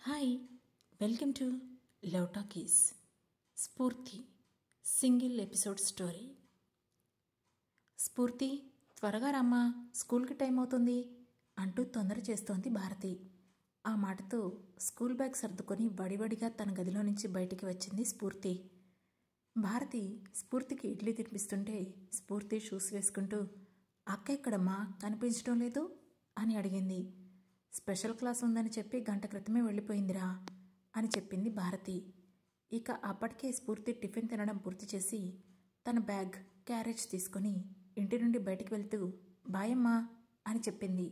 Hi, welcome to love talkies స్ఫూర్తి single episode story. స్ఫూర్తి, త్వరగా రమ్మా, స్కూల్కి టైం అవుతుంది అంటూ తొందర చేస్తోంది భారతి. ఆ మాటతో స్కూల్ బ్యాగ్ సర్దుకొని వడివడిగా తన గదిలో నుంచి బయటికి వచ్చింది స్ఫూర్తి. భారతి స్ఫూర్తికి ఇడ్లీ తినిపిస్తుంటే స్ఫూర్తి షూస్ వేసుకుంటూ, అక్క ఎక్కడమ్మా, కనిపించడం లేదు అని అడిగింది. స్పెషల్ క్లాస్ ఉందని చెప్పి గంట క్రితమే వెళ్ళిపోయిందిరా అని చెప్పింది భారతి. ఇక అప్పటికే స్ఫూర్తి టిఫిన్ తినడం పూర్తి చేసి తన బ్యాగ్, క్యారేజ్ తీసుకొని ఇంటి నుండి బయటికి వెళ్తూ బాయమ్మా అని చెప్పింది.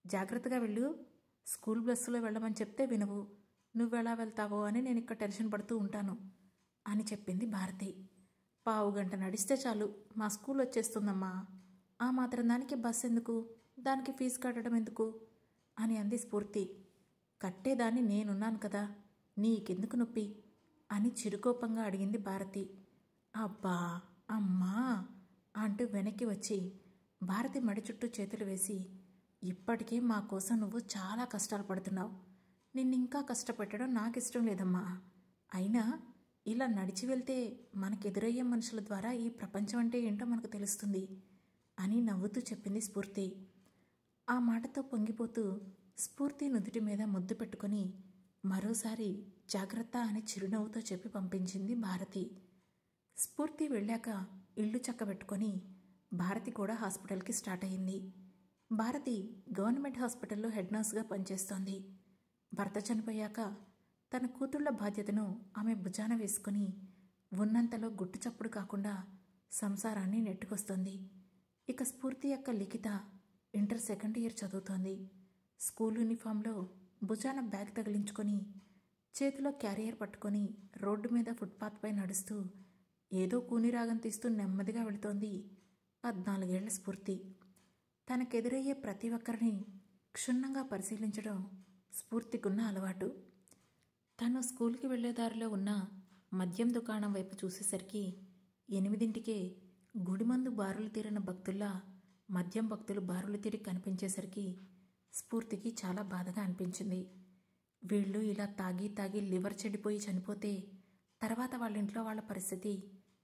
జాగ్రత్తగా వెళ్ళు, స్కూల్ బస్సులో వెళ్ళమని చెప్తే వినవు, నువ్వెలా వెళ్తావో అని నేను ఇక్కడ టెన్షన్ పడుతూ ఉంటాను అని చెప్పింది భారతి. పావు గంట నడిస్తే చాలు మా స్కూల్ వచ్చేస్తుందమ్మా, ఆ మాత్రం దానికి బస్ ఎందుకు, దానికి ఫీజు కట్టడం ఎందుకు అని అంది స్ఫూర్తి. కట్టేదాన్ని నేనున్నాను కదా, నీకెందుకు నొప్పి అని చిరుకోపంగా అడిగింది భారతి. అబ్బా అమ్మా అంటూ వెనక్కి వచ్చి భారతి మెడ చుట్టూ చేతులు వేసి, ఇప్పటికే మా కోసం నువ్వు చాలా కష్టాలు పడుతున్నావు, నిన్నింకా కష్టపెట్టడం నాకు ఇష్టం లేదమ్మా. అయినా ఇలా నడిచి వెళ్తే మనకెదురయ్యే మనుషుల ద్వారా ఈ ప్రపంచం అంటే ఏంటో మనకు తెలుస్తుంది అని నవ్వుతూ చెప్పింది స్ఫూర్తి. ఆ మాటతో పొంగిపోతూ స్ఫూర్తి నుదుటి మీద ముద్దు పెట్టుకొని మరోసారి జాగ్రత్త అని చిరునవ్వుతో చెప్పి పంపించింది భారతి. స్ఫూర్తి వెళ్ళాక ఇల్లు చక్కబెట్టుకొని భారతి కూడా హాస్పిటల్కి స్టార్ట్ అయింది. భారతి గవర్నమెంట్ హాస్పిటల్లో హెడ్ నర్స్గా పనిచేస్తోంది. భర్త చనిపోయాక తన కూతుళ్ల బాధ్యతను ఆమె భుజాన వేసుకుని ఉన్నంతలో గుట్టు చప్పుడు కాకుండా సంసారాన్ని నెట్టుకొస్తోంది. ఇక స్ఫూర్తి యొక్క లిఖిత ఇంటర్ సెకండ్ ఇయర్ చదువుతోంది. స్కూల్ యూనిఫామ్లో భుజాన బ్యాగ్ తగిలించుకొని చేతిలో క్యారియర్ పట్టుకొని రోడ్డు మీద ఫుట్పాత్పై నడుస్తూ ఏదో కూనిరాగం తీస్తూ నెమ్మదిగా వెళుతోంది 14 ఏళ్ల స్ఫూర్తి. తనకెదురయ్యే ప్రతి ఒక్కరిని క్షుణ్ణంగా పరిశీలించడం స్ఫూర్తికున్న అలవాటు. తను స్కూల్కి వెళ్లే దారిలో ఉన్న మద్యం దుకాణం వైపు చూసేసరికి 8ంటికే గుడిమందు బారులు తీరిన భక్తుల్లా మద్యం భక్తులు బారులు తీరి కనిపించేసరికి స్ఫూర్తికి చాలా బాధగా అనిపించింది. వీళ్ళు ఇలా తాగి తాగి లివర్ చెడిపోయి చనిపోతే తర్వాత వాళ్ళ ఇంట్లో వాళ్ళ పరిస్థితి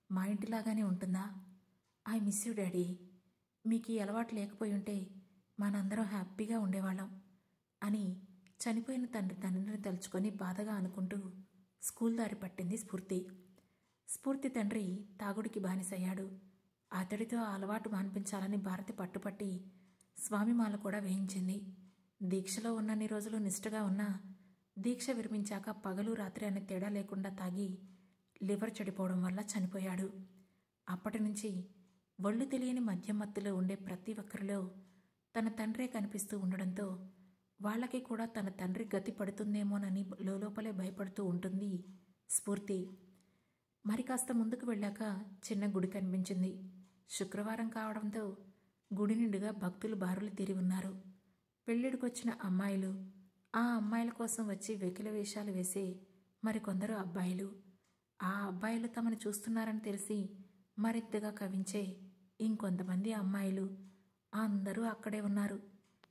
మా ఇంటిలాగానే ఉంటుందా? ఐ మిస్ యూ డాడీ, మీకు ఈ అలవాటు లేకపోయి ఉంటే మనందరం హ్యాపీగా ఉండేవాళ్ళం అని చనిపోయిన తండ్రిని తలుచుకొని బాధగా అనుకుంటూ స్కూల్ దారి పట్టింది స్ఫూర్తి. స్ఫూర్తి తండ్రి తాగుడికి బానిసయ్యాడు. అతడితో ఆ అలవాటు మాన్పించాలని భారతి పట్టుపట్టి స్వామిమాల కూడా వేయించింది. దీక్షలో ఉన్నన్ని రోజులు నిష్ఠగా ఉన్నా దీక్ష విరమించాక పగలు రాత్రి అనే తేడా లేకుండా తాగి లివర్ చెడిపోవడం వల్ల చనిపోయాడు. అప్పటి నుంచి ఒళ్ళు తెలియని మద్యం మత్తులో ఉండే ప్రతి ఒక్కరిలో తన తండ్రే కనిపిస్తూ ఉండడంతో వాళ్ళకి కూడా తన తండ్రి గతి పడుతుందేమోనని లోపలే భయపడుతూ ఉంటుంది స్ఫూర్తి. మరి కాస్త ముందుకు వెళ్ళాక చిన్న గుడి కనిపించింది. శుక్రవారం కావడంతో గుడి నిండుగా భక్తులు బారులు తీరి ఉన్నారు. పెళ్ళిడికొచ్చిన అమ్మాయిలు, ఆ అమ్మాయిల కోసం వచ్చి వెకిల వేషాలు వేసే మరికొందరు అబ్బాయిలు, ఆ అబ్బాయిలు తమను చూస్తున్నారని తెలిసి మరింతగా కవించే ఇంకొంతమంది అమ్మాయిలు అందరూ అక్కడే ఉన్నారు.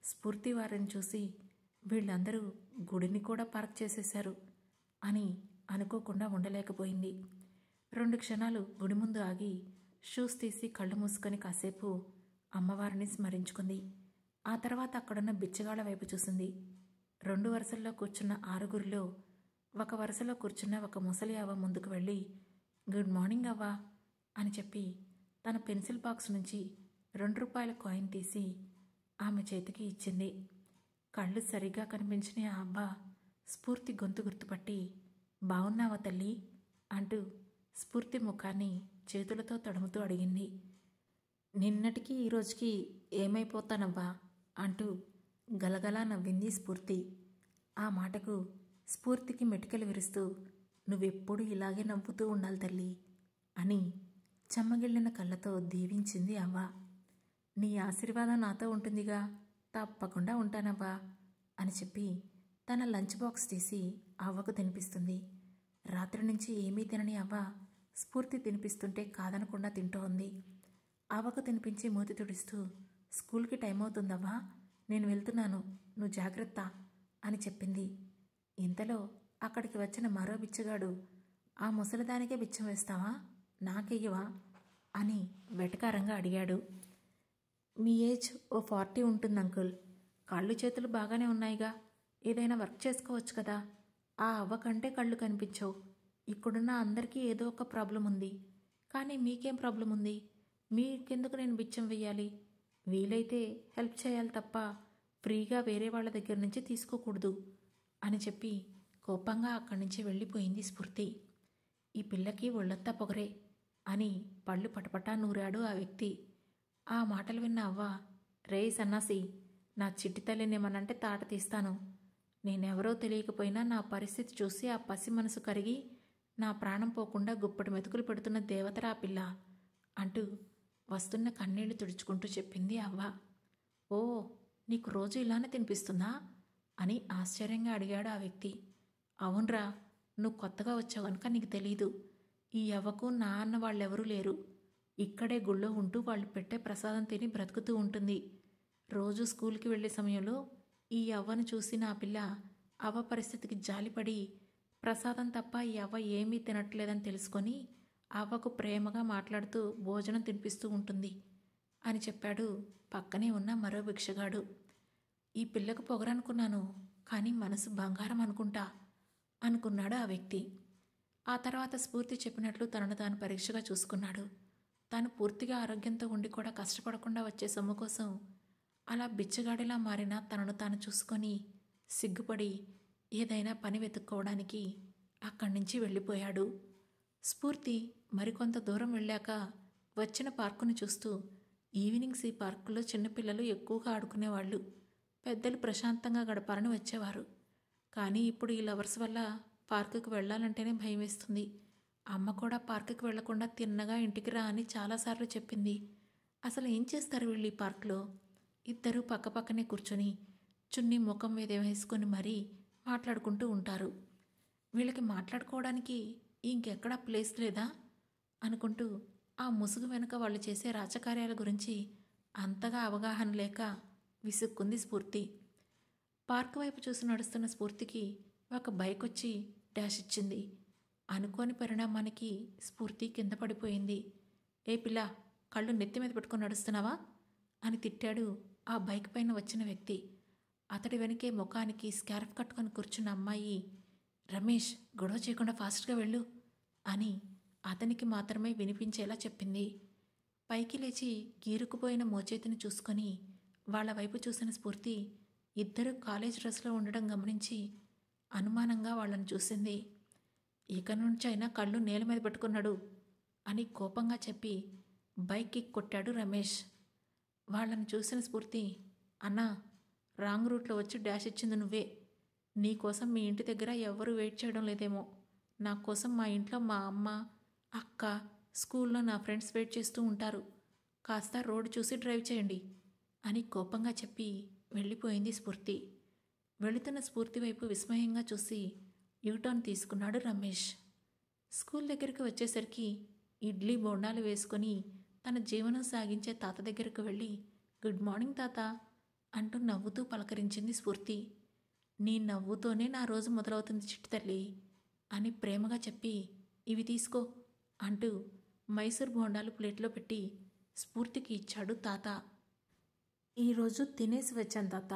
స్ఫూర్తి వారిని చూసి వీళ్ళందరూ గుడిని కూడా పార్క్ చేసేశారు అని అనుకోకుండా ఉండలేకపోయింది. 2 క్షణాలు గుడి ముందు ఆగి షూస్ తీసి కళ్ళు మూసుకొని కాసేపు అమ్మవారిని స్మరించుకుంది. ఆ తర్వాత అక్కడున్న బిచ్చగాళ్ల వైపు చూసింది. 2 వరుసల్లో కూర్చున్న 6గురిలో ఒక వరుసలో కూర్చున్న ఒక ముసలి అవ్వ ముందుకు వెళ్ళి గుడ్ మార్నింగ్ అవ్వ అని చెప్పి తన పెన్సిల్ బాక్స్ నుంచి 2 రూపాయల కాయిన్ తీసి ఆమె చేతికి ఇచ్చింది. కళ్ళు సరిగ్గా కనిపించిన ఆ అవ్వ స్ఫూర్తి గొంతు గుర్తుపట్టి బావున్నావా తల్లి అంటూ స్ఫూర్తి ముఖాన్ని చేతులతో తడుముతూ అడిగింది. నిన్నటికి ఈరోజుకి ఏమైపోతానవ్వా అంటూ గలగలా నవ్వింది స్ఫూర్తి. ఆ మాటకు స్ఫూర్తికి మెటికలు విరుస్తూ నువ్వెప్పుడు ఇలాగే నవ్వుతూ ఉండాలి తల్లి అని చెమ్మగిళ్ళిన కళ్ళతో దీవించింది అవ్వ. నీ ఆశీర్వాదం నాతో ఉంటుందిగా, తప్పకుండా ఉంటానవ్వా అని చెప్పి తన లంచ్ బాక్స్ తీసి అవ్వకు తినిపిస్తుంది. రాత్రి నుంచి ఏమీ తినని అవ్వ స్ఫూర్తి తినిపిస్తుంటే కాదనకుండా తింటూ ఉంది. అవ్వకు తినిపించి మూతి తుడుస్తూ స్కూల్కి టైం అవుతుందవ్వా, నేను వెళ్తున్నాను, నువ్వు జాగ్రత్త అని చెప్పింది. ఇంతలో అక్కడికి వచ్చిన మరో బిచ్చగాడు, ఆ ముసలిదానికే బిచ్చం వేస్తావా, నాకెయ్యవా అని వెటకారంగా అడిగాడు. మీ ఏజ్ ఓ 40 ఉంటుంది అంకుల్. కాళ్ళు చేతులు బాగానే ఉన్నాయిగా, ఏదైనా వర్క్ చేసుకోవచ్చు కదా. ఆ అవ్వ కంటే కళ్ళు కనిపించవు. ఇక్కడున్న అందరికీ ఏదో ఒక ప్రాబ్లం ఉంది, కానీ మీకేం ప్రాబ్లం ఉంది? మీకెందుకు నేను బిచ్చం వెయ్యాలి? వీలైతే హెల్ప్ చేయాలి తప్ప ఫ్రీగా వేరే వాళ్ళ దగ్గర నుంచి తీసుకోకూడదు అని చెప్పి కోపంగా అక్కడి నుంచి వెళ్ళిపోయింది స్ఫూర్తి. ఈ పిల్లకి ఒళ్ళంతా పొగరే అని పళ్ళు పటపటా నూరాడు ఆ వ్యక్తి. ఆ మాటలు విన్న అవ్వ, రే సన్నాసి, నా చిట్టి తల్లినేమనంటే తాట తీస్తాను. నేనెవరో తెలియకపోయినా నా పరిస్థితి చూసి ఆ పసి మనసు కరిగి నా ప్రాణం పోకుండా గుప్పటి మెతుకులు పెడుతున్న దేవతరా పిల్ల అంటూ వస్తున్న కన్నీళ్లు తుడుచుకుంటూ చెప్పింది అవ్వ. ఓ, నీకు రోజు ఇలానే తినిపిస్తుందా అని ఆశ్చర్యంగా అడిగాడు ఆ వ్యక్తి. అవునరా, నువ్వు కొత్తగా వచ్చావు కనుక నీకు తెలీదు. ఈ అవ్వకు నా అన్న వాళ్ళెవరూ లేరు. ఇక్కడే గుళ్ళో ఉంటూ వాళ్ళు పెట్టే ప్రసాదం తిని బ్రతుకుతూ ఉంటుంది. రోజు స్కూల్కి వెళ్ళే సమయంలో ఈ అవ్వను చూసి నా పిల్ల అవ్వ పరిస్థితికి జాలిపడి ప్రసాదం తప్ప ఈ అవ్వ ఏమీ తినట్లేదని తెలుసుకొని అవ్వకు ప్రేమగా మాట్లాడుతూ భోజనం తినిపిస్తూ ఉంటుంది అని చెప్పాడు పక్కనే ఉన్న మరో భిక్షగాడు. ఈ పిల్లకు పొగరనుకున్నాను, కానీ మనసు బంగారం అనుకున్నాడు ఆ వ్యక్తి. ఆ తర్వాత స్ఫూర్తి చెప్పినట్లు తనను తాను పరీక్షగా చూసుకున్నాడు. తాను పూర్తిగా ఆరోగ్యంతో ఉండి కూడా కష్టపడకుండా వచ్చే సొమ్ము కోసం అలా బిచ్చగాడిలా మారిన తనను తాను చూసుకొని సిగ్గుపడి ఏదైనా పని వెతుక్కోవడానికి అక్కడి నుంచి వెళ్ళిపోయాడు. స్ఫూర్తి మరికొంత దూరం వెళ్ళాక వచ్చిన పార్కును చూస్తూ, ఈవినింగ్స్ ఈ పార్కులో చిన్నపిల్లలు ఎక్కువగా ఆడుకునేవాళ్ళు. పెద్దలు ప్రశాంతంగా గడపాలని వచ్చేవారు. కానీ ఇప్పుడు ఈ లవర్స్ వల్ల పార్కుకు వెళ్ళాలంటేనే భయం వేస్తుంది. అమ్మ కూడా పార్కుకి వెళ్లకుండా తిన్నగా ఇంటికి రా అని చాలాసార్లు చెప్పింది. అసలు ఏం చేస్తారు వీళ్ళు ఈ పార్కులో? ఇద్దరూ పక్కపక్కనే కూర్చొని చున్నీ ముఖం మీద వేసుకొని మరీ మాట్లాడుకుంటూ ఉంటారు. వీళ్ళకి మాట్లాడుకోవడానికి ఇంకెక్కడా ప్లేస్ లేదా అనుకుంటూ ఆ ముసుగు వెనుక వాళ్ళు చేసే రాజకార్యాల గురించి అంతగా అవగాహన లేక విసుక్కుంది స్ఫూర్తి. పార్క్ వైపు చూసి నడుస్తున్న స్ఫూర్తికి ఒక బైక్ వచ్చి డాష్ ఇచ్చింది. అనుకోని పరిణామానికి స్ఫూర్తి కింద పడిపోయింది. ఏ పిల్ల, కళ్ళు నెత్తి మీద పెట్టుకుని నడుస్తున్నావా అని తిట్టాడు ఆ బైక్ పైన వచ్చిన వ్యక్తి. అతడి వెనకే ముఖానికి స్కార్ఫ్ కట్టుకొని కూర్చున్న అమ్మాయి, రమేష్, గొడవ చేయకుండా ఫాస్ట్గా వెళ్ళు అని అతనికి మాత్రమే వినిపించేలా చెప్పింది. పైకి లేచి గీరుకుపోయిన మోచేతిని చూసుకొని వాళ్ళ వైపు చూసిన స్ఫూర్తి ఇద్దరూ కాలేజ్ డ్రెస్లో ఉండడం గమనించి అనుమానంగా వాళ్ళని చూసింది. ఇక నుంచైనా కళ్ళు నేల మీద పెట్టుకున్నాడు అని కోపంగా చెప్పి బైక్ కిక్ కొట్టాడు రమేష్. వాళ్ళని చూసిన స్ఫూర్తి, అన్నా, రాంగ్ రూట్లో వచ్చి డాష్ ఇచ్చింది నువ్వే. నీకోసం మీ ఇంటి దగ్గర ఎవ్వరూ వెయిట్ చేయడం లేదేమో. నా కోసం మా ఇంట్లో మా అమ్మ, అక్క, స్కూల్లో నా ఫ్రెండ్స్ వెయిట్ చేస్తూ ఉంటారు. కాస్త రోడ్డు చూసి డ్రైవ్ చేయండి అని కోపంగా చెప్పి వెళ్ళిపోయింది స్ఫూర్తి. వెళుతున్న స్ఫూర్తి వైపు విస్మయంగా చూసి యూటర్న్ తీసుకున్నాడు రమేష్. స్కూల్ దగ్గరికి వచ్చేసరికి ఇడ్లీ బోండాలు వేసుకొని తన జీవనం సాగించే తాత దగ్గరకు వెళ్ళి, గుడ్ మార్నింగ్ తాత అంటూ నవ్వుతూ పలకరించింది స్ఫూర్తి. నీ నవ్వుతోనే నా రోజు మొదలవుతుంది చిట్టి తల్లి అని ప్రేమగా చెప్పి, ఇవి తీసుకో అంటూ మైసూర్ బోండాలు ప్లేట్లో పెట్టి స్ఫూర్తికి ఇచ్చాడు తాత. ఈరోజు తినేసి వచ్చాను తాత,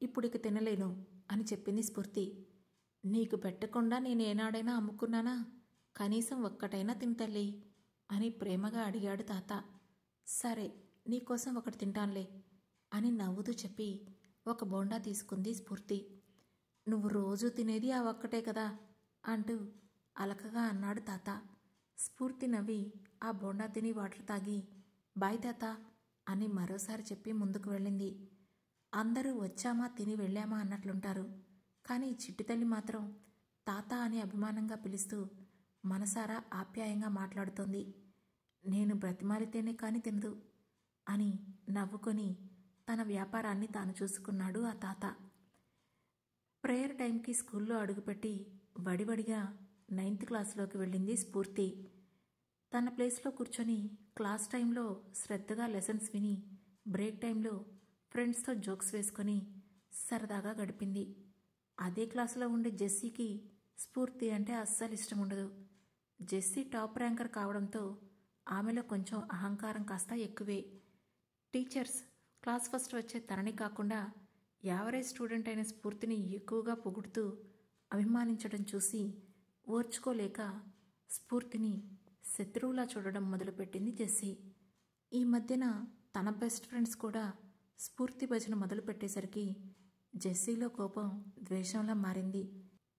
ఇప్పుడు ఇక తినలేను అని చెప్పింది స్ఫూర్తి. నీకు పెట్టకుండా నేను ఏనాడైనా అమ్ముకున్నానా? కనీసం ఒక్కటైనా తింటల్లి అని ప్రేమగా అడిగాడు తాత. సరే, నీకోసం ఒకటి తింటానులే అని నవ్వుతూ చెప్పి ఒక బోండా తీసుకుంది స్ఫూర్తి. నువ్వు రోజూ తినేది ఆ ఒక్కటే కదా అంటూ అలకగా అన్నాడు తాత. స్ఫూర్తి నవ్వి ఆ బోండా తిని వాటర్ తాగి, బాయ్ తాత అని మరోసారి చెప్పి ముందుకు వెళ్ళింది. అందరూ వచ్చామా తిని వెళ్ళామా అన్నట్లుంటారు. కానీ చిట్టి తల్లి మాత్రం తాత అని అభిమానంగా పిలుస్తూ మనసారా ఆప్యాయంగా మాట్లాడుతోంది. నేను బ్రతిమాలితేనే కానీ తినదు అని నవ్వుకొని తన వ్యాపారాన్ని తాను చూసుకున్నాడు ఆ తాత. ప్రేయర్ టైంకి స్కూల్లో అడుగుపెట్టి వడివడిగా 9th క్లాస్లోకి వెళ్ళింది స్ఫూర్తి. తన ప్లేస్లో కూర్చొని క్లాస్ టైంలో శ్రద్ధగా లెసన్స్ విని బ్రేక్ టైంలో ఫ్రెండ్స్తో జోక్స్ వేసుకొని సరదాగా గడిపింది. అదే క్లాసులో ఉండే జెస్సీకి స్ఫూర్తి అంటే అస్సలు ఇష్టం ఉండదు. జెస్సీ టాప్ ర్యాంకర్ కావడంతో ఆమెలో కొంచెం అహంకారం కాస్త ఎక్కువే. టీచర్స్ క్లాస్ ఫస్ట్ వచ్చే తనని కాకుండా యావరేజ్ స్టూడెంట్ అయిన స్ఫూర్తిని ఎక్కువగా పొగుడుతూ అభిమానించడం చూసి ఓర్చుకోలేక స్ఫూర్తిని శత్రువులా చూడడం మొదలుపెట్టింది జెస్సీ. ఈ మధ్యన తన బెస్ట్ ఫ్రెండ్స్ కూడా స్ఫూర్తి భజన మొదలుపెట్టేసరికి జెస్సీలో కోపం ద్వేషంలా మారింది.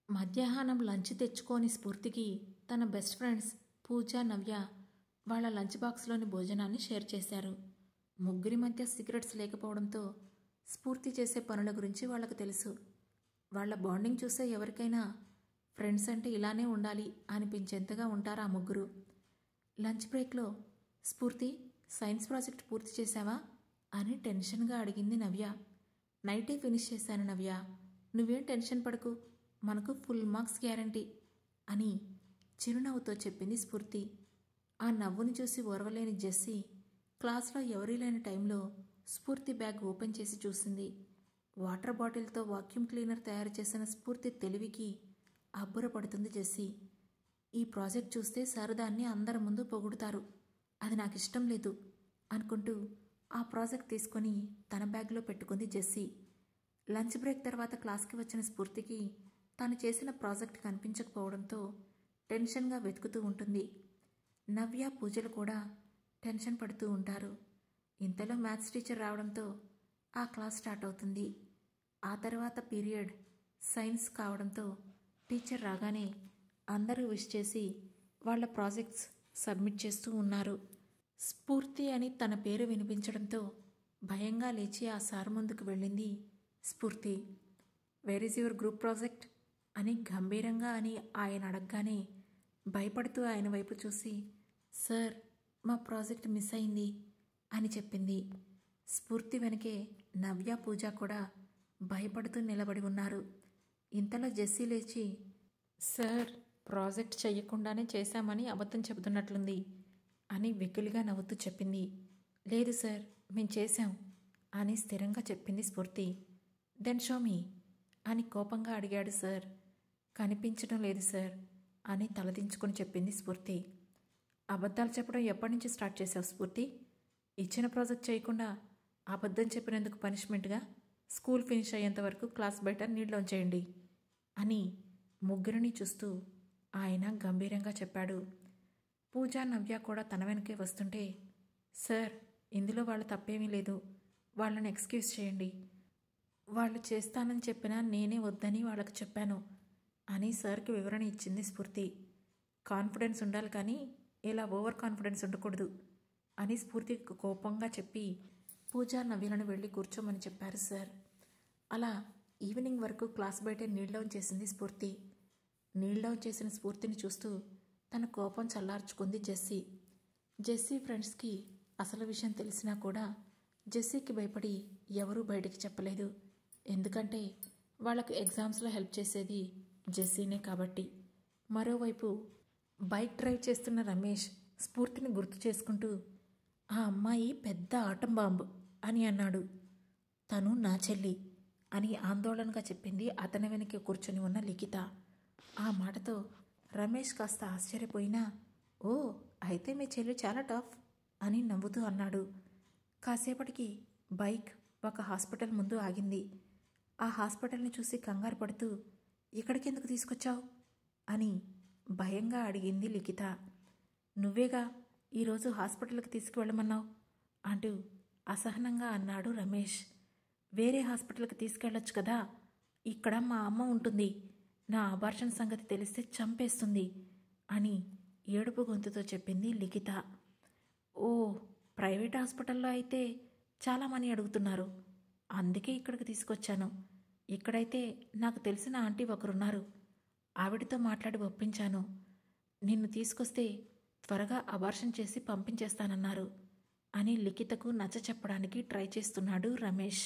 మధ్యాహ్నం లంచ్ తెచ్చుకోని స్ఫూర్తికి తన బెస్ట్ ఫ్రెండ్స్ పూజ, నవ్య వాళ్ళ లంచ్ బాక్స్లోని భోజనాన్ని షేర్ చేశారు. ముగ్గురి మధ్య సీక్రెట్స్ లేకపోవడంతో స్ఫూర్తి చేసే పనుల గురించి వాళ్ళకు తెలుసు. వాళ్ళ బాండింగ్ చూసే ఎవరికైనా ఫ్రెండ్స్ అంటే ఇలానే ఉండాలి అనిపించేంతగా ఉంటారు ఆ ముగ్గురు. లంచ్ బ్రేక్లో స్ఫూర్తి, సైన్స్ ప్రాజెక్ట్ పూర్తి చేశావా అని టెన్షన్గా అడిగింది నవ్య. నైటే ఫినిష్ చేశాను నవ్య, నువ్వేం టెన్షన్ పడకు, మనకు ఫుల్ మార్క్స్ గ్యారంటీ అని చిరునవ్వుతో చెప్పింది స్ఫూర్తి. ఆ నవ్వుని చూసి ఓర్వలేని జెస్సీ క్లాస్లో ఎవరీ లేని టైంలో స్ఫూర్తి బ్యాగ్ ఓపెన్ చేసి చూసింది. వాటర్ బాటిల్తో వాక్యూమ్ క్లీనర్ తయారు చేసిన స్ఫూర్తి తెలివికి అబ్బురపడుతుంది జెస్సీ. ఈ ప్రాజెక్ట్ చూస్తే సార్ దాన్ని అందరి ముందు పొగుడుతారు, అది నాకు ఇష్టం లేదు అనుకుంటూ ఆ ప్రాజెక్ట్ తీసుకొని తన బ్యాగ్లో పెట్టుకుంది జెస్సీ. లంచ్ బ్రేక్ తర్వాత క్లాస్కి వచ్చిన స్ఫూర్తికి తాను చేసిన ప్రాజెక్ట్ కనిపించకపోవడంతో టెన్షన్గా వెతుకుతూ ఉంటుంది. నవ్య, పూజలు కూడా టెన్షన్ పడుతూ ఉంటారు. ఇంతలో మ్యాథ్స్ టీచర్ రావడంతో ఆ క్లాస్ స్టార్ట్ అవుతుంది. ఆ తర్వాత పీరియడ్ సైన్స్ కావడంతో టీచర్ రాగానే అందరూ విష్ చేసి వాళ్ళ ప్రాజెక్ట్స్ సబ్మిట్ చేస్తూ ఉన్నారు. స్ఫూర్తి అని తన పేరు వినిపించడంతో భయంగా లేచి ఆ సార్ ముందుకు వెళ్ళింది స్ఫూర్తి. Where is your group project అని గంభీరంగా అని ఆయన అడగగానే భయపడుతూ ఆయన వైపు చూసి, సార్ మా ప్రాజెక్ట్ మిస్ అయింది అని చెప్పింది. స్ఫూర్తి వెనకే నవ్య, పూజ కూడా భయపడుతూ నిలబడి ఉన్నారు. ఇంతలో జెస్సీ లేచి, సార్ ప్రాజెక్ట్ చెయ్యకుండానే చేశామని అబద్ధం చెబుతున్నట్లుంది అని వెకిలిగా నవ్వుతూ చెప్పింది. లేదు సార్, మేం చేశాం అని స్థిరంగా చెప్పింది స్ఫూర్తి. దెన్ షో మీ అని కోపంగా అడిగాడు సార్. కనిపించడం లేదు సార్ అని తలదించుకొని చెప్పింది స్ఫూర్తి. అబద్ధాలు చెప్పడం ఎప్పటి నుంచి స్టార్ట్ చేశావు స్ఫూర్తి? ఇచ్చిన ప్రాజెక్ట్ చేయకుండా అబద్ధం చెప్పినందుకు పనిష్మెంట్గా స్కూల్ ఫినిష్ అయ్యేంత వరకు క్లాస్ బయట నీళ్ళలోంచేయండి అని ముగ్గురిని చూస్తూ ఆయన గంభీరంగా చెప్పాడు. పూజ, నవ్య కూడా తన వెనకే వస్తుంటే, సార్ ఇందులో వాళ్ళ తప్పేమీ లేదు, వాళ్ళని ఎక్స్క్యూజ్ చేయండి, వాళ్ళు చేస్తానని చెప్పినా నేనే వద్దని వాళ్ళకు చెప్పాను అని సార్కి వివరణ ఇచ్చింది స్ఫూర్తి. కాన్ఫిడెన్స్ ఉండాలి కానీ ఇలా ఓవర్ కాన్ఫిడెన్స్ ఉండకూడదు అని స్ఫూర్తి కోపంగా చెప్పి పూజ, నవ్యలను వెళ్ళి కూర్చోమని చెప్పారు సార్. అలా ఈవినింగ్ వరకు క్లాస్ బయటే నీళ్ళౌన్ చేసింది స్ఫూర్తి. నీళ్ళౌన్ చేసిన స్ఫూర్తిని చూస్తూ తన కోపం చల్లార్చుకుంది జెస్సీ. జెస్సీ ఫ్రెండ్స్కి అసలు విషయం తెలిసినా కూడా జెస్సీకి భయపడి ఎవరూ బయటికి చెప్పలేదు. ఎందుకంటే వాళ్లకు ఎగ్జామ్స్లో హెల్ప్ చేసేది జెస్సీనే కాబట్టి. మరోవైపు బైక్ డ్రైవ్ చేస్తున్న రమేష్ స్ఫూర్తిని గుర్తు చేసుకుంటూ, ఆ అమ్మాయి పెద్ద ఆటం బాంబు అని అన్నాడు. తను నా చెల్లి అని ఆందోళనగా చెప్పింది అతని వెనక కూర్చొని ఉన్న లిఖిత. ఆ మాటతో రమేష్ కాస్త ఆశ్చర్యపోయినా, ఓ అయితే మీ చెల్లి చాలా టఫ్ అని నవ్వుతూ అన్నాడు. కాసేపటికి బైక్ ఒక హాస్పిటల్ ముందు ఆగింది. ఆ హాస్పిటల్ని చూసి కంగారు పడుతూ, ఇక్కడికెందుకు తీసుకొచ్చావు అని భయంగా అడిగింది లిఖిత. నువ్వేగా ఈరోజు హాస్పిటల్కి తీసుకువెళ్ళమన్నావు అంటూ అసహనంగా అన్నాడు రమేష్. వేరే హాస్పిటల్కి తీసుకెళ్ళొచ్చు కదా, ఇక్కడ మా అమ్మ ఉంటుంది, నా అబార్షన్ సంగతి తెలిస్తే చంపేస్తుంది అని ఏడుపు గొంతుతో చెప్పింది లిఖిత. ఓ ప్రైవేట్ హాస్పిటల్లో అయితే చాలా మనీ అడుగుతున్నారు, అందుకే ఇక్కడికి తీసుకొచ్చాను. ఇక్కడైతే నాకు తెలిసిన ఆంటీ ఒకరున్నారు, ఆవిడతో మాట్లాడి ఒప్పించాను. నిన్ను తీసుకొస్తే త్వరగా అబార్షన్ చేసి పంపించేస్తానన్నారు అని లిఖితకు నచ్చ చెప్పడానికి ట్రై చేస్తున్నాడు రమేష్.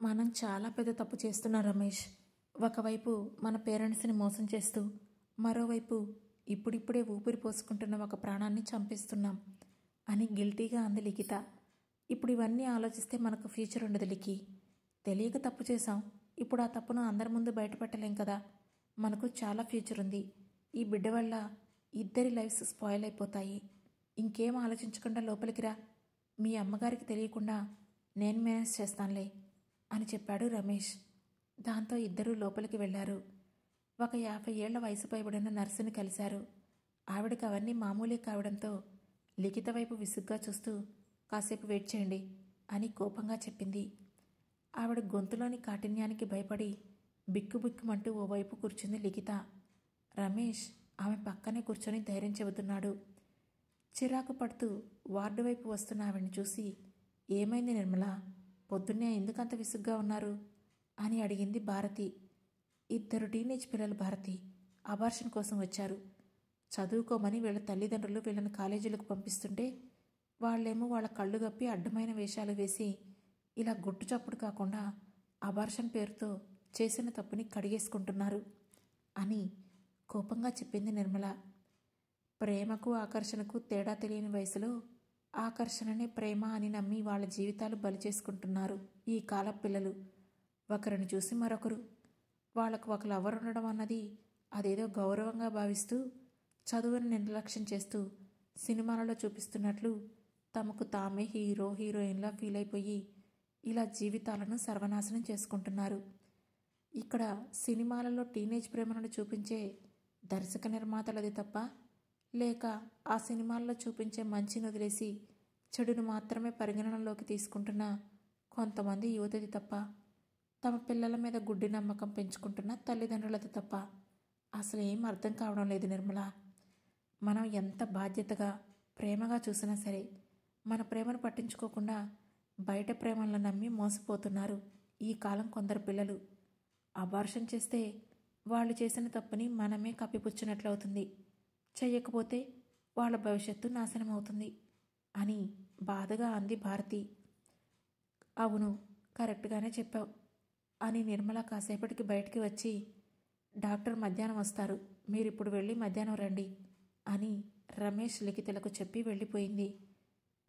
మనం చాలా పెద్ద తప్పు చేస్తున్నాం రమేష్. ఒకవైపు మన పేరెంట్స్ని మోసం చేస్తూ, మరోవైపు ఇప్పుడిప్పుడే ఊపిరి పోసుకుంటున్న ఒక ప్రాణాన్ని చంపేస్తున్నాం అని గిల్టీగా అంది లిఖిత. ఇప్పుడు ఇవన్నీ ఆలోచిస్తే మనకు ఫ్యూచర్ ఉండదు లిఖి. తెలియక తప్పు చేశాం, ఇప్పుడు ఆ తప్పును అందరి ముందు బయటపెట్టలేం కదా. మనకు చాలా ఫ్యూచర్ ఉంది. ఈ బిడ్డ వల్ల ఇద్దరి లైఫ్స్ స్పాయిల్ అయిపోతాయి. ఇంకేం ఆలోచించకుండా లోపలికి రా. మీ అమ్మగారికి తెలియకుండా నేను మేనేజ్ చేస్తానులే అని చెప్పాడు రమేష్. దాంతో ఇద్దరూ లోపలికి వెళ్లారు. ఒక 50 ఏళ్ల వయసు పైబడిన నర్సుని కలిశారు. ఆవిడకి అవన్నీ మామూలే కావడంతో లిఖిత వైపు విసుగ్గా చూస్తూ కాసేపు వెయిట్ చేయండి అని కోపంగా చెప్పింది. ఆవిడ గొంతులోని కాఠిన్యానికి భయపడి బిక్కుబిక్కుమంటూ ఓవైపు కూర్చుంది లిఖిత. రమేష్ ఆమె పక్కనే కూర్చొని ధైర్యం చెబుతున్నాడు. చిరాకు పడుతూ వార్డు వైపు వస్తున్న ఆవిడని చూసి, ఏమైంది నిర్మల, పొద్దున్నే ఎందుకంత విసుగ్గా ఉన్నారు అని అడిగింది భారతి. ఇద్దరు టీనేజ్ పిల్లలు భారతి అబార్షన్ కోసం వచ్చారు. చదువుకోమని వీళ్ళ తల్లిదండ్రులు వీళ్ళని కాలేజీలకు పంపిస్తుంటే వాళ్ళేమో వాళ్ళ కళ్ళు గప్పి అడ్డమైన వేషాలు వేసి ఇలా గుట్టు చప్పుడు కాకుండా అబార్షన్ పేరుతో చేసిన తప్పుని కడిగేసుకుంటున్నారు అని కోపంగా చెప్పింది నిర్మల. ప్రేమకు ఆకర్షణకు తేడా తెలియని వయసులో ఆకర్షణనే ప్రేమ అని నమ్మి వాళ్ళ జీవితాలు బలి చేసుకుంటున్నారు ఈ కాల పిల్లలు. ఒకరిని చూసి మరొకరు. వాళ్ళకు ఒక లవర్ ఉండడం అన్నది అదేదో గౌరవంగా భావిస్తూ చదువుని నిర్లక్ష్యం చేస్తూ సినిమాలలో చూపిస్తున్నట్లు తమకు తామే హీరో హీరోయిన్లా ఫీల్ అయిపోయి ఇలా జీవితాలను సర్వనాశనం చేసుకుంటున్నారు. ఇక్కడ సినిమాలలో టీనేజ్ ప్రేమను చూపించే దర్శక నిర్మాతలది తప్ప, లేక ఆ సినిమాల్లో చూపించే మంచిని వదిలేసి చెడును మాత్రమే పరిగణనలోకి తీసుకుంటున్న కొంతమంది యువతది తప్ప, తమ పిల్లల మీద గుడ్డి నమ్మకం పెంచుకుంటున్న తల్లిదండ్రులది తప్ప అసలు ఏం అర్థం కావడం లేదు నిర్మల. మనం ఎంత బాధ్యతగా ప్రేమగా చూసినా సరే మన ప్రేమను పట్టించుకోకుండా బయట ప్రేమలను నమ్మి మోసపోతున్నారు ఈ కాలం కొందరు పిల్లలు. అబార్షన్ చేస్తే వాళ్ళు చేసిన తప్పుని మనమే కప్పిపుచ్చినట్లవుతుంది. చెయ్యకపోతే వాళ్ళ భవిష్యత్తు నాశనం అవుతుంది అని బాధగా అంది భారతి. అవును, కరెక్ట్గానే చెప్పావు అని నిర్మల కాసేపటికి బయటికి వచ్చి, డాక్టర్ మధ్యాహ్నం వస్తారు, మీరిప్పుడు వెళ్ళి మధ్యాహ్నం రండి అని రమేష్ లిఖితలకు చెప్పి వెళ్ళిపోయింది.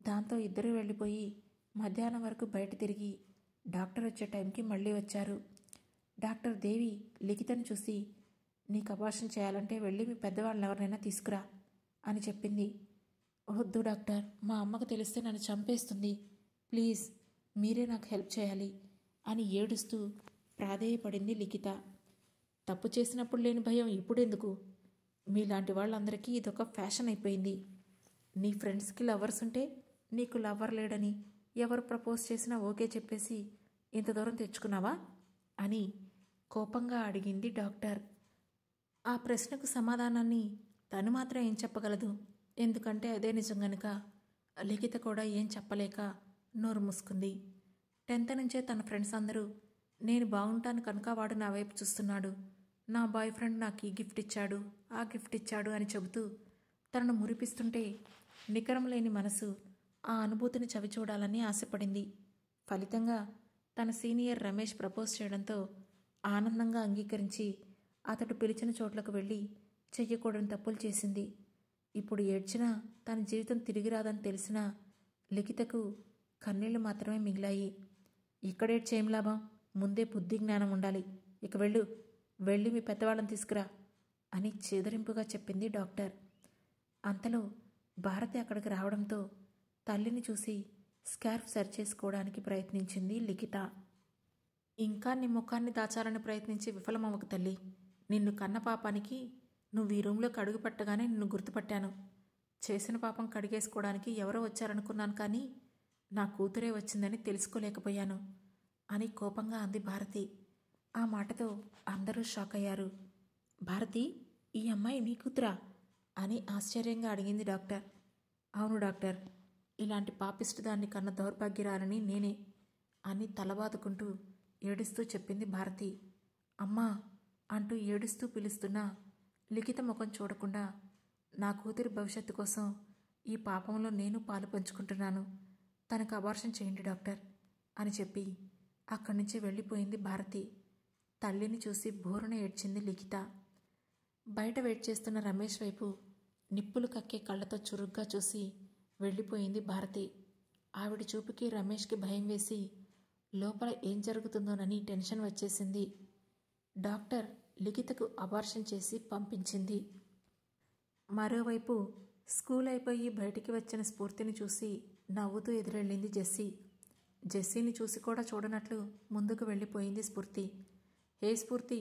దాంతో ఇద్దరూ వెళ్ళిపోయి మధ్యాహ్నం వరకు బయట తిరిగి డాక్టర్ వచ్చే టైంకి మళ్ళీ వచ్చారు. డాక్టర్ దేవి లిఖితను చూసి, నీకు అబార్షన్ చేయాలంటే వెళ్ళి మీ పెద్దవాళ్ళని ఎవరినైనా తీసుకురా అని చెప్పింది. వద్దు డాక్టర్, మా అమ్మకు తెలిస్తే నన్ను చంపేస్తుంది, ప్లీజ్ మీరే నాకు హెల్ప్ చేయాలి అని ఏడుస్తూ ప్రాధేయపడింది లిఖిత. తప్పు చేసినప్పుడు లేని భయం ఇప్పుడెందుకు? మీలాంటి వాళ్ళందరికీ ఇదొక ఫ్యాషన్ అయిపోయింది. నీ ఫ్రెండ్స్కి లవర్స్ ఉంటే నీకు లవర్ లేడని ఎవరు ప్రపోజ్ చేసినా ఓకే చెప్పేసి ఇంత దూరం తెచ్చుకున్నావా అని కోపంగా అడిగింది డాక్టర్. ఆ ప్రశ్నకు సమాధానాన్ని తను మాత్రం ఏం చెప్పగలదు, ఎందుకంటే అదే నిజం గనుక. లిఖిత కూడా ఏం చెప్పలేక నోరు మూసుకుంది. 10th నుంచే తన ఫ్రెండ్స్ అందరూ నేను బాగుంటాను కనుక వాడు నా వైపు చూస్తున్నాడు, నా బాయ్ ఫ్రెండ్ నాకు ఈ గిఫ్ట్ ఇచ్చాడు, ఆ గిఫ్ట్ ఇచ్చాడు అని చెబుతూ తనను మురిపిస్తుంటే నికరం లేని మనసు ఆ అనుభూతిని చవి చూడాలని ఆశపడింది. ఫలితంగా తన సీనియర్ రమేష్ ప్రపోజ్ చేయడంతో ఆనందంగా అంగీకరించి అతడు పిలిచిన చోట్లకు వెళ్ళి చెయ్యకూడని తప్పులు చేసింది. ఇప్పుడు ఏడ్చినా తన జీవితం తిరిగి రాదని తెలిసినా లిఖితకు కన్నీళ్లు మాత్రమే మిగిలాయి. ఇక్కడేడ్చేం లాభం, ముందే బుద్ధి జ్ఞానం ఉండాలి, ఇక వెళ్ళి మీ పెద్దవాళ్ళని తీసుకురా అని చేదరింపుగా చెప్పింది డాక్టర్. అంతలో భారతి అక్కడికి రావడంతో తల్లిని చూసి స్కార్ఫ్ సరిచేసుకోవడానికి ప్రయత్నించింది లిఖిత. ఇంకా నీ ముఖాన్ని దాచాలని ప్రయత్నించి విఫలమవ్వకు తల్లి, నిన్ను కన్న పాపానికి నువ్వు ఈ రూంలోకి అడుగు పెట్టగానే నిన్ను గుర్తుపట్టాను. చేసిన పాపం కడిగేసుకోవడానికి ఎవరో వచ్చారనుకున్నాను, కానీ నా కూతురే వచ్చిందని తెలుసుకోలేకపోయాను అని కోపంగా అంది భారతి. ఆ మాటతో అందరూ షాక్ అయ్యారు. భారతి, ఈ అమ్మాయి నీ కూతురా అని ఆశ్చర్యంగా అడిగింది డాక్టర్. అవును డాక్టర్, ఇలాంటి పాపిష్టి దాన్ని కన్న దౌర్భాగ్యరాలని నేనే అని తలబాదుకుంటూ ఏడుస్తూ చెప్పింది భారతి. అమ్మా అంటూ ఏడుస్తూ పిలుస్తున్నా లిఖిత ముఖం చూడకుండా, నా కూతురి భవిష్యత్తు కోసం ఈ పాపంలో నేను పాలు పంచుకుంటున్నాను, తనకు అబార్షన్ చేయండి డాక్టర్ అని చెప్పి అక్కడి నుంచి వెళ్ళిపోయింది భారతి. తల్లిని చూసి బోరున ఏడ్చింది లిఖిత. బయట వెయిట్ చేస్తున్న రమేష్ వైపు నిప్పులు కక్కే కళ్ళతో చురుగ్గా చూసి వెళ్ళిపోయింది భారతి. ఆవిడ చూపుకి రమేష్కి భయం వేసి లోపల ఏం జరుగుతుందోనని టెన్షన్ వచ్చేసింది. డాక్టర్ లిఖితకు అబార్షన్ చేసి పంపించింది. మరోవైపు స్కూల్ అయిపోయి బయటికి వచ్చిన స్ఫూర్తిని చూసి నవ్వుతూ ఎదురెళ్ళింది జెస్సీ. జెస్సీని చూసి కూడా చూడనట్లు ముందుకు వెళ్ళిపోయింది స్ఫూర్తి. హే స్ఫూర్తి,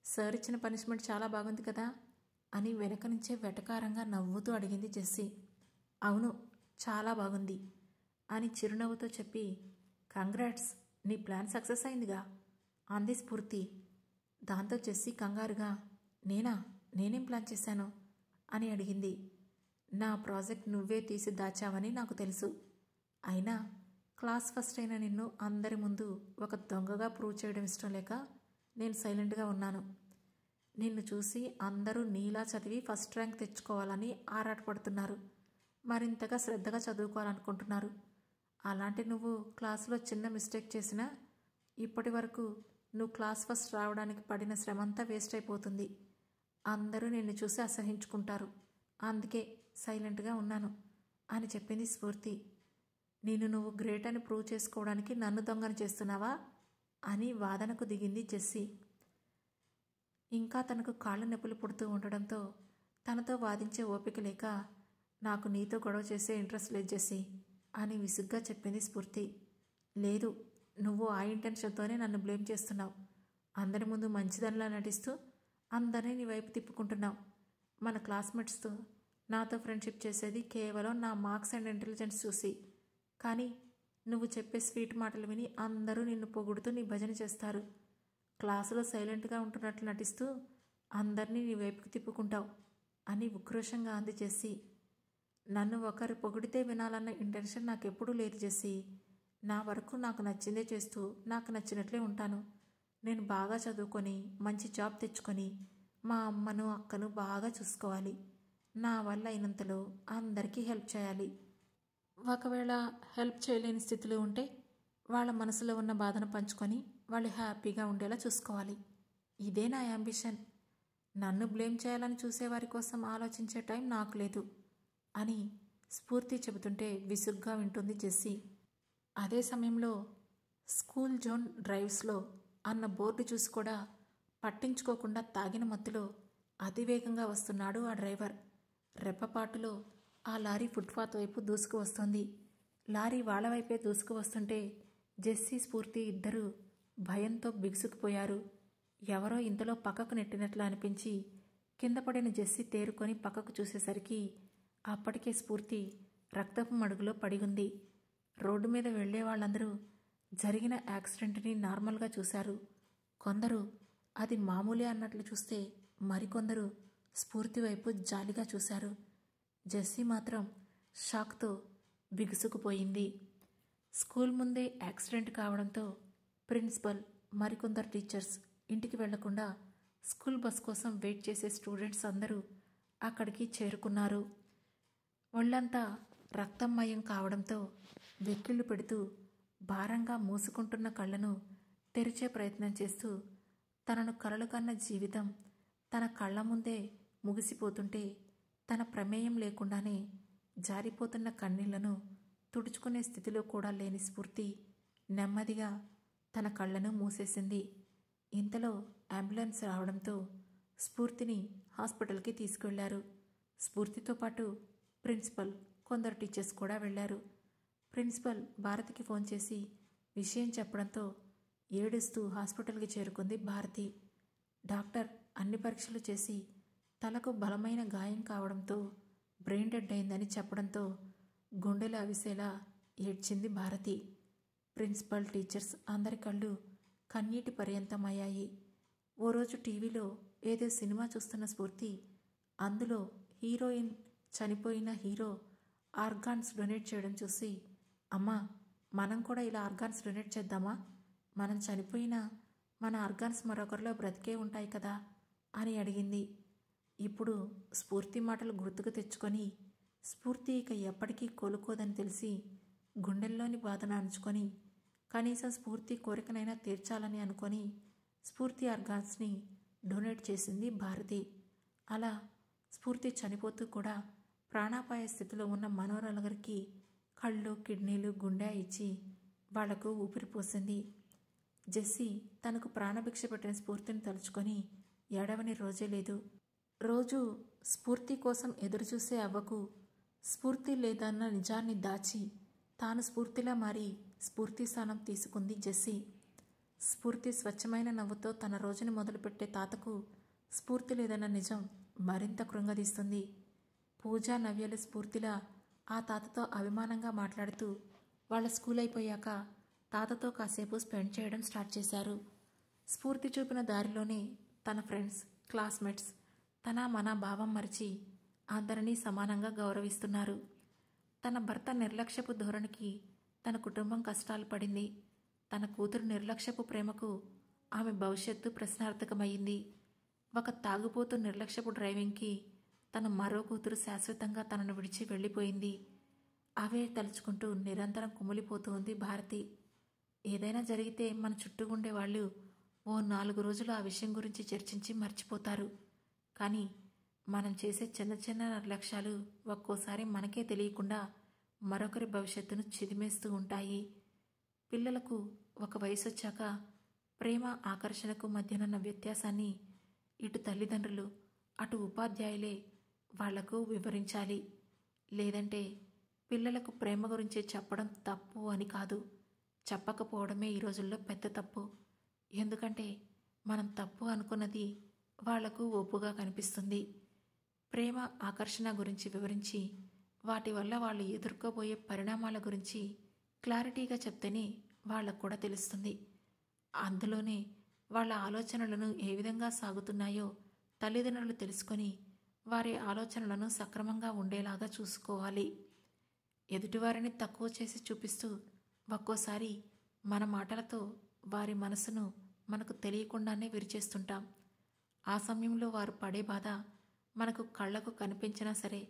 సార్ ఇచ్చిన పనిష్మెంట్ చాలా బాగుంది కదా అని వెనక నుంచే వెటకారంగా నవ్వుతూ అడిగింది జెస్సీ. అవును, చాలా బాగుంది అని చిరునవ్వుతో చెప్పి, కంగ్రాట్స్, నీ ప్లాన్ సక్సెస్ అయిందిగా అంది స్ఫూర్తి. దాంతో జెస్సీ కంగారుగా, నేనేం ప్లాన్ చేశాను అని అడిగింది. నా ప్రాజెక్ట్ నువ్వే తీసి దాచావని నాకు తెలుసు. అయినా క్లాస్ ఫస్ట్ అయిన నిన్ను అందరి ముందు ఒక దొంగగా ప్రూవ్ చేయడం ఇష్టం లేక నేను సైలెంట్గా ఉన్నాను. నిన్ను చూసి అందరూ నీలా చదివి ఫస్ట్ ర్యాంక్ తెచ్చుకోవాలని ఆరాటపడుతున్నారు. మరింతగా శ్రద్ధగా చదువుకోవాలనుకుంటున్నారు. అలాంటి నువ్వు క్లాసులో చిన్న మిస్టేక్ చేసినా ఇప్పటి వరకు నువ్వు క్లాస్ ఫస్ట్ రావడానికి పడిన శ్రమంతా వేస్ట్ అయిపోతుంది. అందరూ నిన్ను చూసి అసహించుకుంటారు. అందుకే సైలెంట్గా ఉన్నాను అని చెప్పింది స్ఫూర్తి. నువ్వు గ్రేట్ అని ప్రూవ్ చేసుకోవడానికి నన్ను దొంగను చేస్తున్నావా అని వాదనకు దిగింది జెస్సీ. ఇంకా తనకు కాళ్ళ నొప్పులు పుడుతూ ఉండడంతో తనతో వాదించే ఓపిక లేక, నాకు నీతో గొడవ చేసే ఇంట్రెస్ట్ లేదు జెస్సీ అని విసుగ్గా చెప్పింది స్ఫూర్తి. లేదు, నువ్వు ఆ ఇంటెన్షన్తోనే నన్ను బ్లేమ్ చేస్తున్నావు. అందరి ముందు మంచిదనిలా నటిస్తూ అందరినీ నీ వైపు తిప్పుకుంటున్నావు. మన క్లాస్మేట్స్తో నాతో ఫ్రెండ్షిప్ చేసేది కేవలం నా మార్క్స్ అండ్ ఇంటెలిజెన్స్ చూసి. కానీ నువ్వు చెప్పే స్వీట్ మాటలు విని అందరూ నిన్ను పొగుడుతూ నీ భజన చేస్తారు. క్లాసులో సైలెంట్గా ఉంటున్నట్లు నటిస్తూ అందరినీ నీ వైపుకి తిప్పుకుంటావు అని ఉక్రోషంగా అంది జెస్సీ. నన్ను ఒకరు పొగిడితే వినాలన్న ఇంటెన్షన్ నాకెప్పుడూ లేదు జెస్సీ. నా వరకు నాకు నచ్చిందే చేస్తూ నాకు నచ్చినట్లే ఉంటాను. నేను బాగా చదువుకొని మంచి జాబ్ తెచ్చుకొని మా అమ్మను అక్కను బాగా చూసుకోవాలి. నా వల్ల అయినంతలో అందరికీ హెల్ప్ చేయాలి. ఒకవేళ హెల్ప్ చేయలేని స్థితిలో ఉంటే వాళ్ళ మనసులో ఉన్న బాధను పంచుకొని వాళ్ళు హ్యాపీగా ఉండేలా చూసుకోవాలి. ఇదే నా యాంబిషన్. నన్ను బ్లేమ్ చేయాలని చూసేవారి కోసం ఆలోచించే టైం నాకు లేదు అని స్ఫూర్తి చెబుతుంటే విసుగ్గా వింటుంది జెస్సీ. అదే సమయంలో స్కూల్ జోన్ డ్రైవ్స్లో అన్న బోర్డు చూసి కూడా పట్టించుకోకుండా తాగిన మత్తులో అతివేగంగా వస్తున్నాడు ఆ డ్రైవర్. రెప్పపాటులో ఆ లారీ ఫుట్పాత్ వైపు దూసుకు వస్తోంది. లారీ వాళ్ళ వైపే దూసుకు వస్తుంటే జెస్సీ స్ఫూర్తి ఇద్దరూ భయంతో బిగుసుకుపోయారు. ఎవరో ఇంతలో పక్కకు నెట్టినట్లు అనిపించి కింద పడిన జెస్సీ తేరుకొని పక్కకు చూసేసరికి అప్పటికే స్ఫూర్తి రక్తపు మడుగులో పడి ఉంది. రోడ్డు మీద వెళ్లే వాళ్ళందరూ జరిగిన యాక్సిడెంట్ని నార్మల్గా చూశారు. కొందరు అది మామూలే అన్నట్లు చూస్తే మరికొందరు స్ఫూర్తి వైపు జాలిగా చూశారు. జెస్సీ మాత్రం షాక్తో బిగుసుకుపోయింది. స్కూల్ ముందే యాక్సిడెంట్ కావడంతో ప్రిన్సిపల్ మరికొందరు టీచర్స్ ఇంటికి వెళ్లకుండా స్కూల్ బస్ కోసం వెయిట్ చేసే స్టూడెంట్స్ అందరూ అక్కడికి చేరుకున్నారు. ఒళ్ళంతా రక్తమయం కావడంతో వెక్కిళ్ళు పెడుతూ భారంగా మూసుకుంటున్న కళ్ళను తెరిచే ప్రయత్నం చేస్తూ తనను కలలు కన్న జీవితం తన కళ్ళ ముందే ముగిసిపోతుంటే తన ప్రమేయం లేకుండానే జారిపోతున్న కన్నీళ్లను తుడుచుకునే స్థితిలో కూడా లేని స్ఫూర్తి నెమ్మదిగా తన కళ్ళను మూసేసింది. ఇంతలో అంబులెన్స్ రావడంతో స్ఫూర్తిని హాస్పిటల్కి తీసుకెళ్లారు. స్ఫూర్తితో పాటు ప్రిన్సిపల్, కొందరు టీచర్స్ కూడా వెళ్లారు. ప్రిన్సిపల్ భారతికి ఫోన్ చేసి విషయం చెప్పడంతో ఏడుస్తూ హాస్పిటల్కి చేరుకుంది భారతి. డాక్టర్ అన్ని పరీక్షలు చేసి తలకు బలమైన గాయం కావడంతో బ్రెయిన్ డెడ్ అయిందని చెప్పడంతో గుండెలు అవిసేలా ఏడ్చింది భారతి. ప్రిన్సిపల్, టీచర్స్ అందరి కళ్ళు కన్నీటి పర్యంతమయ్యాయి. ఓ రోజు టీవీలో ఏదో సినిమా చూస్తున్న స్ఫూర్తి అందులో హీరోయిన్ చనిపోయిన హీరో ఆర్గాన్స్ డొనేట్ చేయడం చూసి, అమ్మా, మనం కూడా ఇలా ఆర్గాన్స్ డొనేట్ చేద్దామా? మనం చనిపోయినా మన ఆర్గాన్స్ మరొకరిలో బ్రతికే ఉంటాయి కదా అని అడిగింది. ఇప్పుడు స్ఫూర్తి మాటలు గుర్తుకు తెచ్చుకొని స్ఫూర్తి ఇక ఎప్పటికీ కోలుకోదని తెలిసి గుండెల్లోని బాధను అణుచుకొని కనీసం స్ఫూర్తి కోరికనైనా తీర్చాలని అనుకొని స్ఫూర్తి ఆర్గాన్స్ని డొనేట్ చేసింది భారతి. అలా స్ఫూర్తి చనిపోతూ కూడా ప్రాణాపాయ స్థితిలో ఉన్న మనోరలగరికి కళ్ళు, కిడ్నీలు, గుండె ఇచ్చి వాళ్లకు ఊపిరిపోసింది. జెస్సీ తనకు ప్రాణభిక్ష పెట్టిన స్ఫూర్తిని తలుచుకొని ఏడవని రోజే లేదు. రోజు స్ఫూర్తి కోసం ఎదురుచూసే అవ్వకు స్ఫూర్తి లేదన్న నిజాన్ని దాచి తాను స్ఫూర్తిలా మారి స్ఫూర్తి స్థానం తీసుకుంది జెస్సీ. స్ఫూర్తి స్వచ్ఛమైన నవ్వుతో తన రోజుని మొదలుపెట్టే తాతకు స్ఫూర్తి లేదన్న నిజం మరింత కృంగదీస్తుంది. పూజ, నవ్యలు స్ఫూర్తిలా ఆ తాతతో అభిమానంగా మాట్లాడుతూ వాళ్ళ స్కూల్ అయిపోయాక తాతతో కాసేపు స్పెండ్ చేయడం స్టార్ట్ చేశారు. స్ఫూర్తి చూపిన దారిలోనే తన ఫ్రెండ్స్, క్లాస్మేట్స్ తన మన భావం మరిచి అందరినీ సమానంగా గౌరవిస్తున్నారు. తన భర్త నిర్లక్ష్యపు ధోరణికి తన కుటుంబం కష్టాలు పడింది. తన కూతురు నిర్లక్ష్యపు ప్రేమకు ఆమె భవిష్యత్తు ప్రశ్నార్థకమయ్యింది. ఒక తాగుబోతు నిర్లక్ష్యపు డ్రైవింగ్కి తన మరో కూతురు శాశ్వతంగా తనను విడిచి వెళ్ళిపోయింది. అవే తలుచుకుంటూ నిరంతరం కుమిలిపోతూ ఉంది భారతి. ఏదైనా జరిగితే మన చుట్టూ ఉండేవాళ్ళు ఓ 4 రోజులు ఆ విషయం గురించి చర్చించి మర్చిపోతారు. కానీ మనం చేసే చిన్న చిన్న నిర్లక్ష్యాలు ఒక్కోసారి మనకే తెలియకుండా మరొకరి భవిష్యత్తును చిదిమేస్తూ ఉంటాయి. పిల్లలకు ఒక వయసు వచ్చాక ప్రేమ, ఆకర్షణకు మధ్యనున్న వ్యత్యాసాన్ని ఇటు తల్లిదండ్రులు, అటు ఉపాధ్యాయులే వాళ్లకు వివరించాలి. లేదంటే పిల్లలకు ప్రేమ గురించి చెప్పడం తప్పు అని కాదు, చెప్పకపోవడమే ఈ రోజుల్లో పెద్ద తప్పు. ఎందుకంటే మనం తప్పు అనుకున్నది వాళ్లకు ఒప్పుగా కనిపిస్తుంది. ప్రేమ, ఆకర్షణ గురించి వివరించి వాటి వల్ల వాళ్ళు ఎదుర్కోబోయే పరిణామాల గురించి క్లారిటీగా చెప్తేనే వాళ్ళకు కూడా తెలుస్తుంది. అందులోనే వాళ్ళ ఆలోచనలను ఏ విధంగా సాగుతున్నాయో తల్లిదండ్రులు తెలుసుకొని వారి ఆలోచనలను సక్రమంగా ఉండేలాగా చూసుకోవాలి. ఎదుటివారిని తక్కువ చేసి చూపిస్తూ ఒక్కోసారి మన మాటలతో వారి మనసును మనకు తెలియకుండానే విరిచేస్తుంటాం. ఆ సమయంలో వారు పడే బాధ మనకు కళ్ళకు కనిపించినా సరే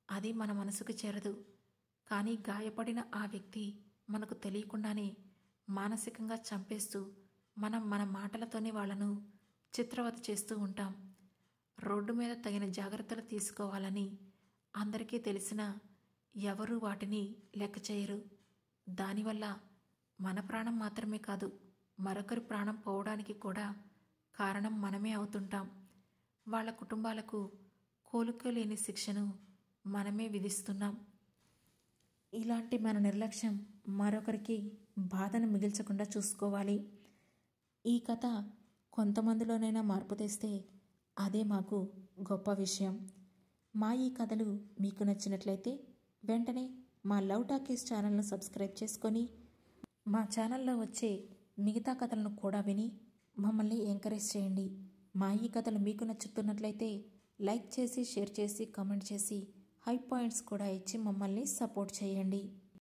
అది మన మనసుకు చేరదు. కానీ గాయపడిన ఆ వ్యక్తి మనకు తెలియకుండానే మానసికంగా చంపేస్తూ మనం మన మాటలతోనే వాళ్లను చిత్రవద చేస్తూ ఉంటాం. రోడ్డు మీద తగిన జాగ్రత్తలు తీసుకోవాలని అందరికీ తెలిసినా ఎవరూ వాటిని లెక్క చేయరు. దానివల్ల మన ప్రాణం మాత్రమే కాదు, మరొకరి ప్రాణం పోవడానికి కూడా కారణం మనమే అవుతుంటాం. వాళ్ళ కుటుంబాలకు కోలుకోలేని శిక్షను మనమే విధిస్తున్నాం. ఇలాంటి మన నిర్లక్ష్యం మరొకరికి బాధను మిగిల్చకుండా చూసుకోవాలి. ఈ కథ కొంతమందిలోనైనా మార్పు తెస్తే అదే మాకు గొప్ప విషయం. మా ఈ కథలు మీకు నచ్చినట్లయితే వెంటనే మా లవ్ టాకీస్ ఛానల్ను సబ్స్క్రైబ్ చేసుకొని మా ఛానల్లో వచ్చే మిగతా కథలను కూడా విని మమ్మల్ని ఎంకరేజ్ చేయండి. మా ఈ కథలు మీకు నచ్చుతున్నట్లయితే లైక్ చేసి, షేర్ చేసి, కామెంట్ చేసి, హై పాయింట్స్ కూడా ఇచ్చి మమ్మల్ని సపోర్ట్ చేయండి.